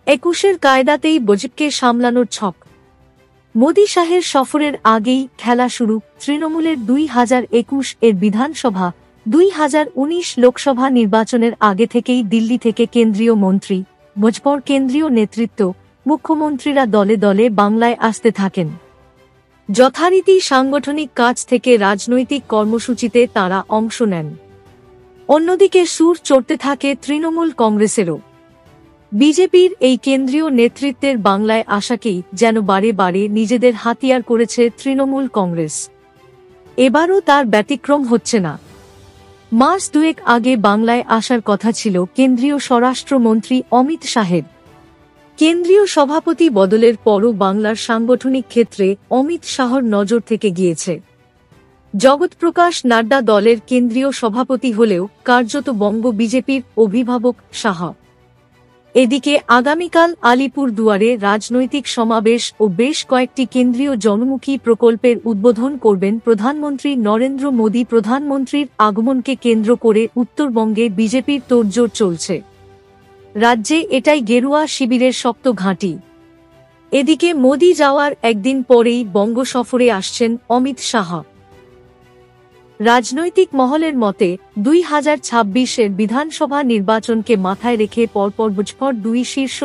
21-এর কায়দাতেই বজটকে সামলানোর ছক। মোদি শাহের সফরের আগেই খেলা শুরু তৃণমূলের 2021-এর বিধানসভা 2019 লোকসভা নির্বাচনের আগে থেকেই দিল্লি থেকে কেন্দ্রীয় মন্ত্রী, ভাজপার কেন্দ্রীয় নেতৃত্ব, মুখ্যমন্ত্রীরা দলে দলে বাংলায় আসতে থাকেন। যথারীতি সাংগঠনিক কাজ থেকে রাজনৈতিক কর্মসূচিতে তাঁরা অংশ নেন। অন্যদিকে সুর চড়তে থাকে তৃণমূল কংগ্রেসেরও। বিজেপির এই কেন্দ্রীয় নেতৃত্বের বাংলায় আসাকেই যেন বারে বারে নিজেদের হাতিয়ার করেছে তৃণমূল কংগ্রেস। এবারও তার ব্যতিক্রম হচ্ছে না। মাস দুয়েক আগে বাংলায় আসার কথা ছিল কেন্দ্রীয় স্বরাষ্ট্রমন্ত্রী অমিত শাহের। কেন্দ্রীয় সভাপতি বদলের পরও বাংলার সাংগঠনিক ক্ষেত্রে অমিত শাহর নজর থেকে গিয়েছে। জগৎপ্রকাশ নাড্ডা দলের কেন্দ্রীয় সভাপতি হলেও কার্যত বঙ্গ বিজেপির অভিভাবক শাহ। এদিকে আগামীকাল আলিপুরদুয়ারে রাজনৈতিক সমাবেশ ও বেশ কয়েকটি কেন্দ্রীয় জনমুখী প্রকল্পের উদ্বোধন করবেন প্রধানমন্ত্রী নরেন্দ্র মোদী। প্রধানমন্ত্রীর আগমনকে কেন্দ্র করে উত্তরবঙ্গে বিজেপির তোড়জোড় চলছে। রাজ্যে এটাই গেরুয়া শিবিরের শক্ত ঘাঁটি। এদিকে মোদী যাওয়ার একদিন পরেই বঙ্গ সফরে আসছেন অমিত শাহ। রাজনৈতিক মহলের মতে 2026-এর বিধানসভা নির্বাচনকে মাথায় রেখে পরপর ভাজপার দুই শীর্ষ